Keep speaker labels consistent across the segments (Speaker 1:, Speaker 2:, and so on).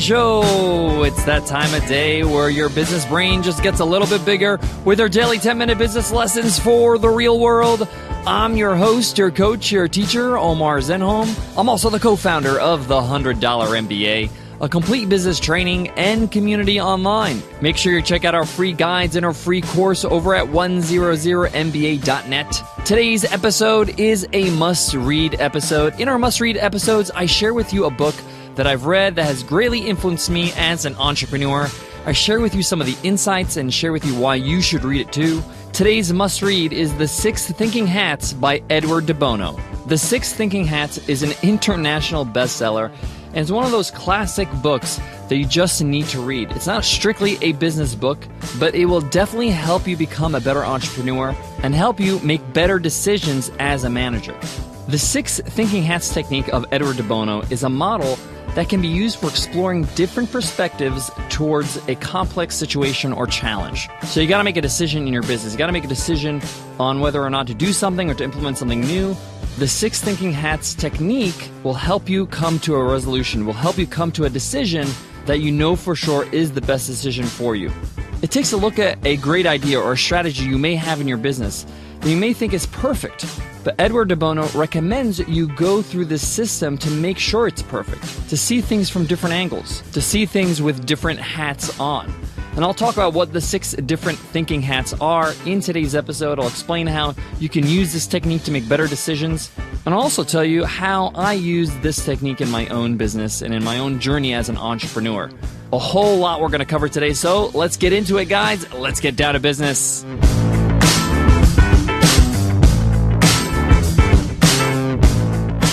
Speaker 1: Show. It's that time of day where your business brain just gets a little bit bigger with our daily 10-minute business lessons for the real world. I'm your host, your coach, your teacher, Omar Zenholm. I'm also the co-founder of the $100 MBA, a complete business training and community online. Make sure you check out our free guides and our free course over at 100mba.net. Today's episode is a must-read episode. In our must-read episodes, I share with you a book that I've read that has greatly influenced me as an entrepreneur. I share with you some of the insights and share with you why you should read it too. Today's must-read is The Six Thinking Hats by Edward De Bono. The Six Thinking Hats is an international bestseller, and it's one of those classic books that you just need to read. It's not strictly a business book, but it will definitely help you become a better entrepreneur and help you make better decisions as a manager. The Six Thinking Hats technique of Edward De Bono is a model that can be used for exploring different perspectives towards a complex situation or challenge. So you got to make a decision in your business. You got to make a decision on whether or not to do something or to implement something new. The Six Thinking Hats technique will help you come to a resolution, will help you come to a decision that you know for sure is the best decision for you. It takes a look at a great idea or a strategy you may have in your business that you may think is perfect. But Edward De Bono recommends you go through this system to make sure it's perfect, to see things from different angles, to see things with different hats on. And I'll talk about what the six different thinking hats are in today's episode. I'll explain how you can use this technique to make better decisions. And I'll also tell you how I use this technique in my own business and in my own journey as an entrepreneur. A whole lot we're going to cover today, so let's get into it, guys. Let's get down to business.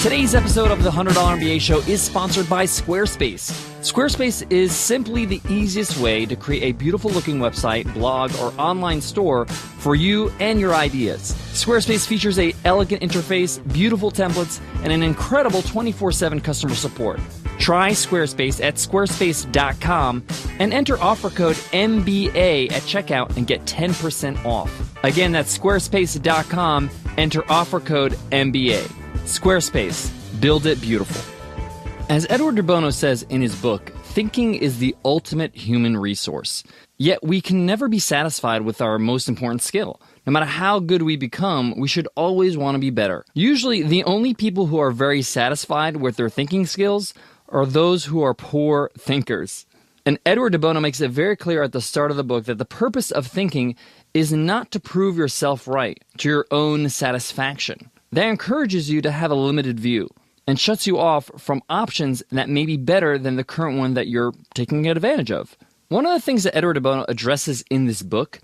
Speaker 1: Today's episode of the $100 MBA Show is sponsored by Squarespace. Squarespace is simply the easiest way to create a beautiful looking website, blog, or online store for you and your ideas. Squarespace features an elegant interface, beautiful templates, and an incredible 24/7 customer support. Try Squarespace at squarespace.com and enter offer code MBA at checkout and get 10% off. Again, that's squarespace.com, enter offer code MBA. Squarespace. Build it beautiful. As Edward De Bono says in his book, thinking is the ultimate human resource. Yet we can never be satisfied with our most important skill. No matter how good we become, we should always want to be better. Usually, the only people who are very satisfied with their thinking skills are those who are poor thinkers. And Edward De Bono makes it very clear at the start of the book that the purpose of thinking is not to prove yourself right to your own satisfaction. That encourages you to have a limited view and shuts you off from options that may be better than the current one that you're taking advantage of. One of the things that Edward De Bono addresses in this book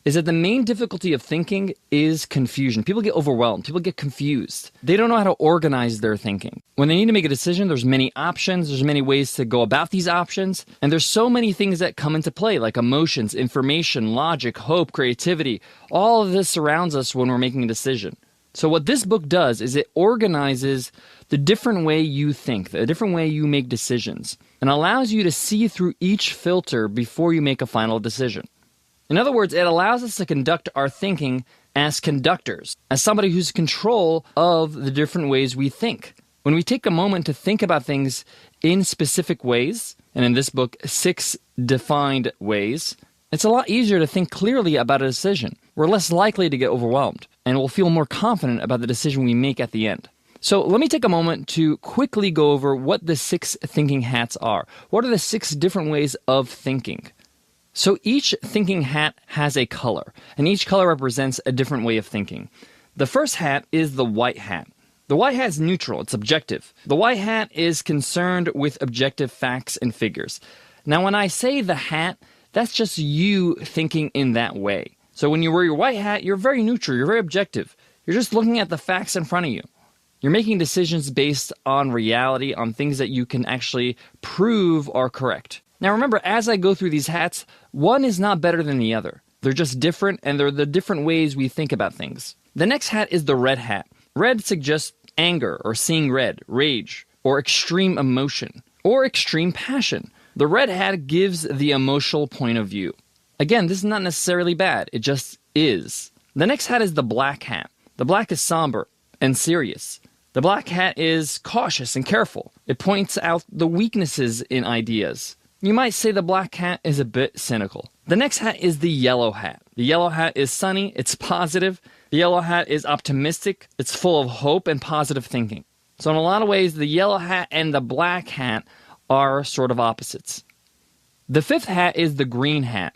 Speaker 1: is that the main difficulty of thinking is confusion. People get overwhelmed. People get confused. They don't know how to organize their thinking. When they need to make a decision, there's many options. There's many ways to go about these options. And there's so many things that come into play, like emotions, information, logic, hope, creativity. All of this surrounds us when we're making a decision. So what this book does is it organizes the different way you think, the different way you make decisions, and allows you to see through each filter before you make a final decision. In other words, it allows us to conduct our thinking as conductors, as somebody who's in control of the different ways we think. When we take a moment to think about things in specific ways, and in this book, 6 defined ways, it's a lot easier to think clearly about a decision. We're less likely to get overwhelmed, and we'll feel more confident about the decision we make at the end. So let me take a moment to quickly go over what the 6 thinking hats are. What are the 6 different ways of thinking? So each thinking hat has a color, and each color represents a different way of thinking. The first hat is the white hat. The white hat is neutral, it's objective. The white hat is concerned with objective facts and figures. Now when I say the hat, that's just you thinking in that way. So when you wear your white hat, you're very neutral, you're very objective. You're just looking at the facts in front of you. You're making decisions based on reality, on things that you can actually prove are correct. Now remember, as I go through these hats, one is not better than the other. They're just different, and they're the different ways we think about things. The next hat is the red hat. Red suggests anger, or seeing red, rage, or extreme emotion, or extreme passion. The red hat gives the emotional point of view. Again, this is not necessarily bad, it just is. The next hat is the black hat. The black is somber and serious. The black hat is cautious and careful. It points out the weaknesses in ideas. You might say the black hat is a bit cynical. The next hat is the yellow hat. The yellow hat is sunny, it's positive. The yellow hat is optimistic, it's full of hope and positive thinking. So in a lot of ways, the yellow hat and the black hat are sort of opposites. The fifth hat is the green hat.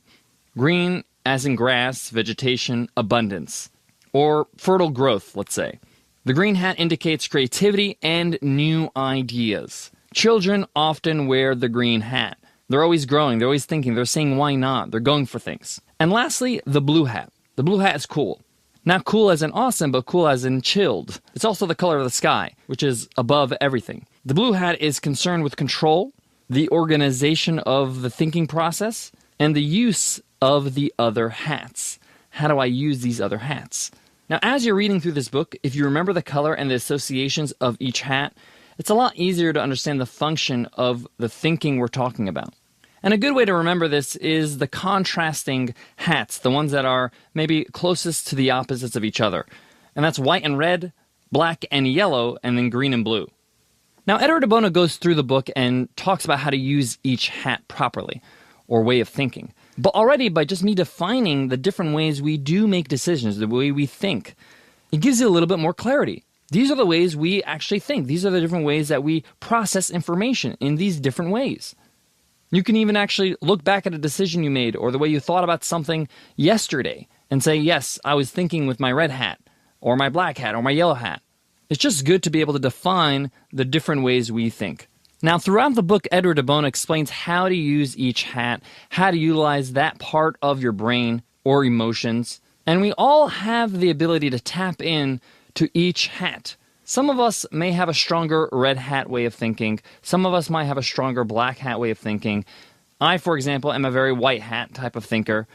Speaker 1: Green as in grass, vegetation, abundance, or fertile growth, let's say. The green hat indicates creativity and new ideas. Children often wear the green hat. They're always growing, they're always thinking, they're saying why not, they're going for things. And lastly, the blue hat. The blue hat is cool. Not cool as in awesome, but cool as in chilled. It's also the color of the sky, which is above everything. The blue hat is concerned with control, the organization of the thinking process, and the use of the other hats. How do I use these other hats? Now, as you're reading through this book, if you remember the color and the associations of each hat, it's a lot easier to understand the function of the thinking we're talking about. And a good way to remember this is the contrasting hats, the ones that are maybe closest to the opposites of each other. And that's white and red, black and yellow, and then green and blue. Now, Edward De Bono goes through the book and talks about how to use each hat properly, or way of thinking. But already, by just me defining the different ways we do make decisions, the way we think, it gives you a little bit more clarity. These are the ways we actually think. These are the different ways that we process information in these different ways. You can even actually look back at a decision you made or the way you thought about something yesterday and say, yes, I was thinking with my red hat or my black hat or my yellow hat. It's just good to be able to define the different ways we think. Now, throughout the book, Edward De Bono explains how to use each hat, how to utilize that part of your brain or emotions. And we all have the ability to tap in to each hat. Some of us may have a stronger red hat way of thinking. Some of us might have a stronger black hat way of thinking. I, for example, am a very white hat type of thinker.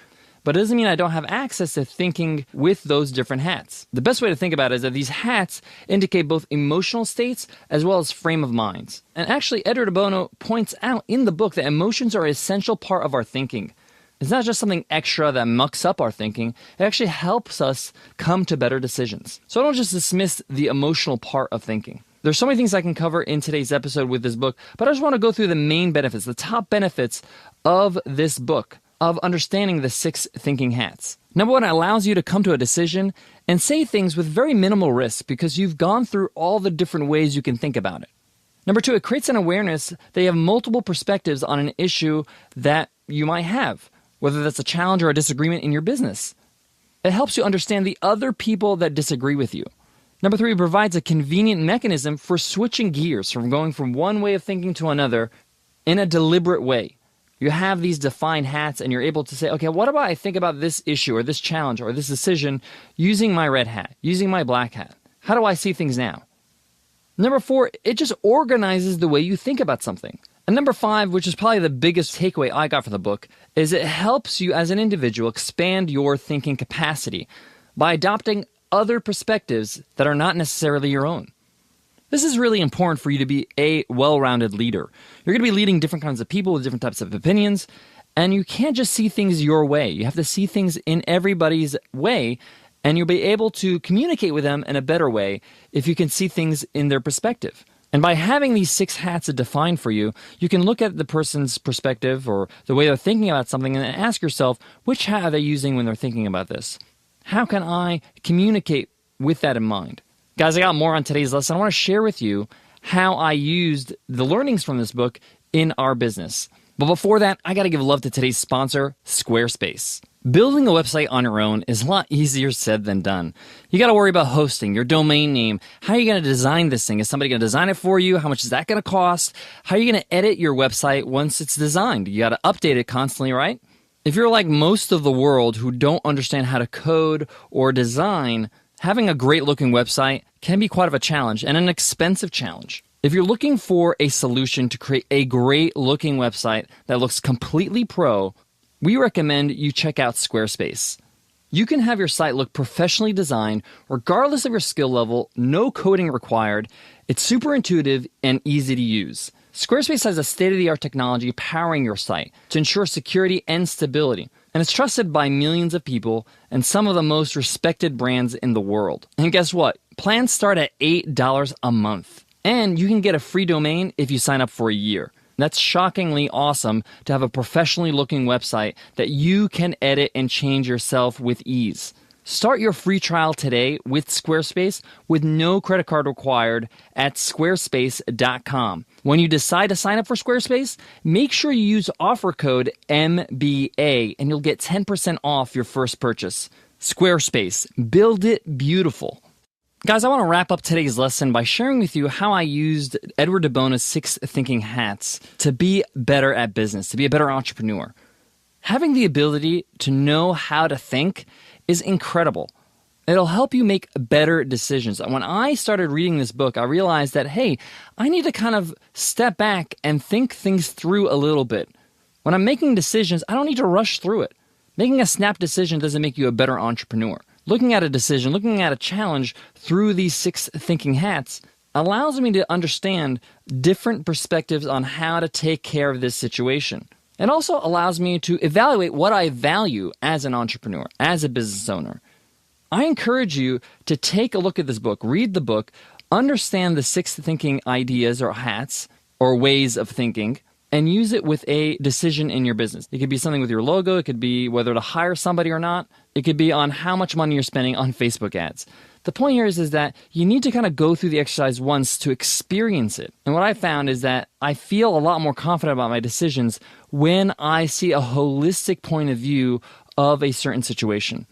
Speaker 1: But it doesn't mean I don't have access to thinking with those different hats. The best way to think about it is that these hats indicate both emotional states as well as frame of minds. And actually, Edward De Bono points out in the book that emotions are an essential part of our thinking. It's not just something extra that mucks up our thinking. It actually helps us come to better decisions. So don't just dismiss the emotional part of thinking. There's so many things I can cover in today's episode with this book, but I just want to go through the main benefits, the top benefits of this book, of understanding the 6 thinking hats. Number 1, it allows you to come to a decision and say things with very minimal risk because you've gone through all the different ways you can think about it. Number 2, it creates an awareness that you have multiple perspectives on an issue that you might have, whether that's a challenge or a disagreement in your business. It helps you understand the other people that disagree with you. Number 3, it provides a convenient mechanism for switching gears from going from one way of thinking to another in a deliberate way. You have these defined hats and you're able to say, okay, what about I think about this issue or this challenge or this decision using my red hat, using my black hat? How do I see things now? Number 4, it just organizes the way you think about something. And number 5, which is probably the biggest takeaway I got from the book, is it helps you as an individual expand your thinking capacity by adopting other perspectives that are not necessarily your own. This is really important for you to be a well-rounded leader. You're going to be leading different kinds of people with different types of opinions, and you can't just see things your way. You have to see things in everybody's way, and you'll be able to communicate with them in a better way if you can see things in their perspective. And by having these 6 hats defined for you, you can look at the person's perspective or the way they're thinking about something and then ask yourself, which hat are they using when they're thinking about this? How can I communicate with that in mind? Guys, I got more on today's lesson. I want to share with you how I used the learnings from this book in our business. But before that, I got to give love to today's sponsor, Squarespace. Building a website on your own is a lot easier said than done. You got to worry about hosting, your domain name. How are you going to design this thing? Is somebody going to design it for you? How much is that going to cost? How are you going to edit your website once it's designed? You got to update it constantly, right? If you're like most of the world who don't understand how to code or design, having a great looking website can be quite of a challenge and an expensive challenge. If you're looking for a solution to create a great looking website that looks completely pro, we recommend you check out Squarespace. You can have your site look professionally designed regardless of your skill level, no coding required. It's super intuitive and easy to use. Squarespace has a state-of-the-art technology powering your site to ensure security and stability. And it's trusted by millions of people and some of the most respected brands in the world. And guess what? Plans start at $8 a month, and you can get a free domain if you sign up for a year. That's shockingly awesome to have a professionally looking website that you can edit and change yourself with ease. Start your free trial today with Squarespace with no credit card required at squarespace.com. When you decide to sign up for Squarespace, make sure you use offer code MBA and you'll get 10% off your first purchase. Squarespace, build it beautiful. Guys, I want to wrap up today's lesson by sharing with you how I used Edward De Bono's 6 thinking hats to be better at business, to be a better entrepreneur. Having the ability to know how to think is incredible. It'll help you make better decisions. When I started reading this book, I realized that, hey, I need to kind of step back and think things through a little bit. When I'm making decisions, I don't need to rush through it. Making a snap decision doesn't make you a better entrepreneur. Looking at a decision, looking at a challenge through these 6 thinking hats allows me to understand different perspectives on how to take care of this situation. It also allows me to evaluate what I value as an entrepreneur, as a business owner. I encourage you to take a look at this book, read the book, understand the 6 thinking ideas or hats or ways of thinking, and use it with a decision in your business. It could be something with your logo. It could be whether to hire somebody or not. It could be on how much money you're spending on Facebook ads. The point here is that you need to kind of go through the exercise once to experience it. And what I found is that I feel a lot more confident about my decisions when I see a holistic point of view of a certain situation.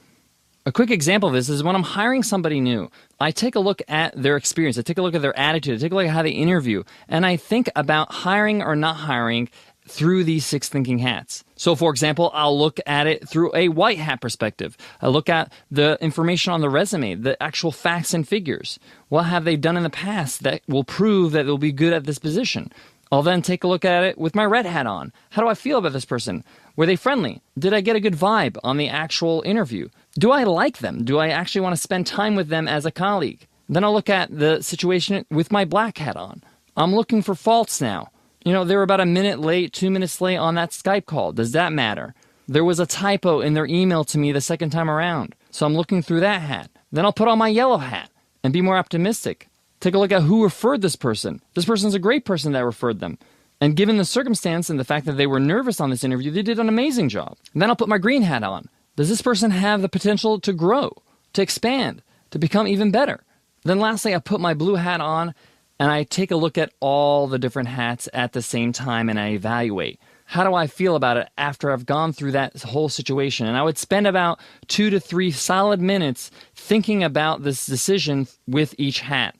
Speaker 1: A quick example of this is when I'm hiring somebody new, I take a look at their experience, I take a look at their attitude, I take a look at how they interview, and I think about hiring or not hiring through these 6 thinking hats. So for example, I'll look at it through a white hat perspective. I look at the information on the resume, the actual facts and figures. What have they done in the past that will prove that they'll be good at this position? I'll then take a look at it with my red hat on. How do I feel about this person? Were they friendly? Did I get a good vibe on the actual interview? Do I like them? Do I actually want to spend time with them as a colleague? Then I'll look at the situation with my black hat on. I'm looking for faults now. They were about a minute late, 2 minutes late on that Skype call. Does that matter? There was a typo in their email to me the second time around. So I'm looking through that hat. Then I'll put on my yellow hat and be more optimistic. Take a look at who referred this person. This person's a great person that referred them. And given the circumstance and the fact that they were nervous on this interview, they did an amazing job. And then I'll put my green hat on. Does this person have the potential to grow, to expand, to become even better? Then lastly, I put my blue hat on and I take a look at all the different hats at the same time and I evaluate. How do I feel about it after I've gone through that whole situation? And I would spend about 2 to 3 solid minutes thinking about this decision with each hat.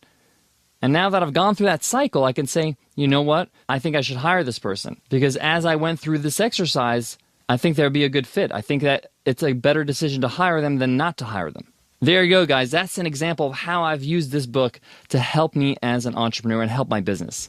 Speaker 1: And now that I've gone through that cycle, I can say, you know what? I think I should hire this person. Because as I went through this exercise, I think there would be a good fit. I think that it's a better decision to hire them than not to hire them. There you go, guys. That's an example of how I've used this book to help me as an entrepreneur and help my business.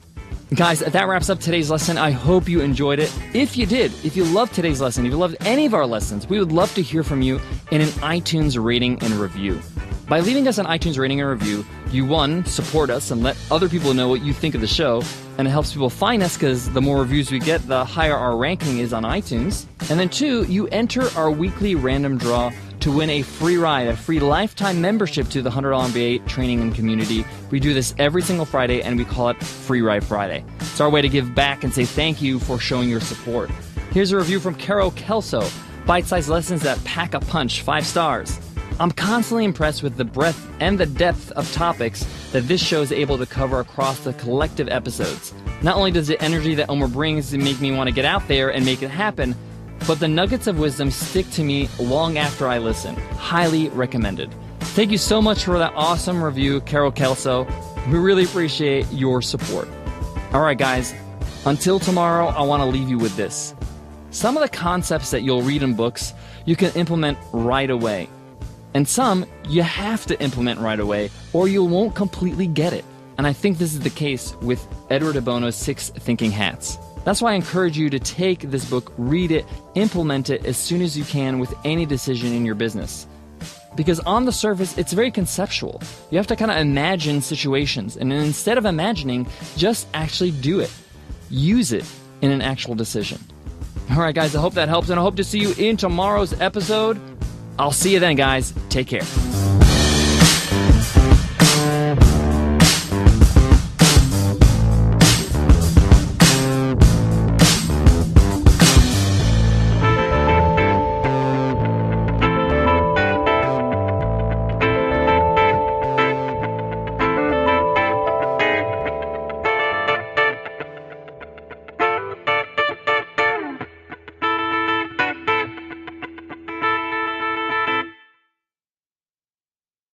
Speaker 1: Guys, that wraps up today's lesson. I hope you enjoyed it. If you did, if you loved today's lesson, if you loved any of our lessons, we would love to hear from you in an iTunes rating and review. By leaving us an iTunes rating and review, you, 1, support us and let other people know what you think of the show, and it helps people find us because the more reviews we get, the higher our ranking is on iTunes. And then 2, you enter our weekly random draw to win a free ride, a free lifetime membership to the $100 MBA Training and Community. We do this every single Friday, and we call it Free Ride Friday. It's our way to give back and say thank you for showing your support. Here's a review from Carol Kelso. Bite-sized lessons that pack a punch, 5 stars. I'm constantly impressed with the breadth and the depth of topics that this show is able to cover across the collective episodes. Not only does the energy that Omar brings make me want to get out there and make it happen, but the nuggets of wisdom stick to me long after I listen. Highly recommended. Thank you so much for that awesome review, Carol Kelso. We really appreciate your support. All right, guys, until tomorrow, I want to leave you with this. Some of the concepts that you'll read in books, you can implement right away. And some you have to implement right away or you won't completely get it. And I think this is the case with Edward De Bono's 6 thinking hats. That's why I encourage you to take this book, read it, implement it as soon as you can with any decision in your business. Because on the surface, it's very conceptual. You have to kind of imagine situations. And then instead of imagining, just actually do it. Use it in an actual decision. All right, guys, I hope that helps. And I hope to see you in tomorrow's episode. I'll see you then, guys. Take care.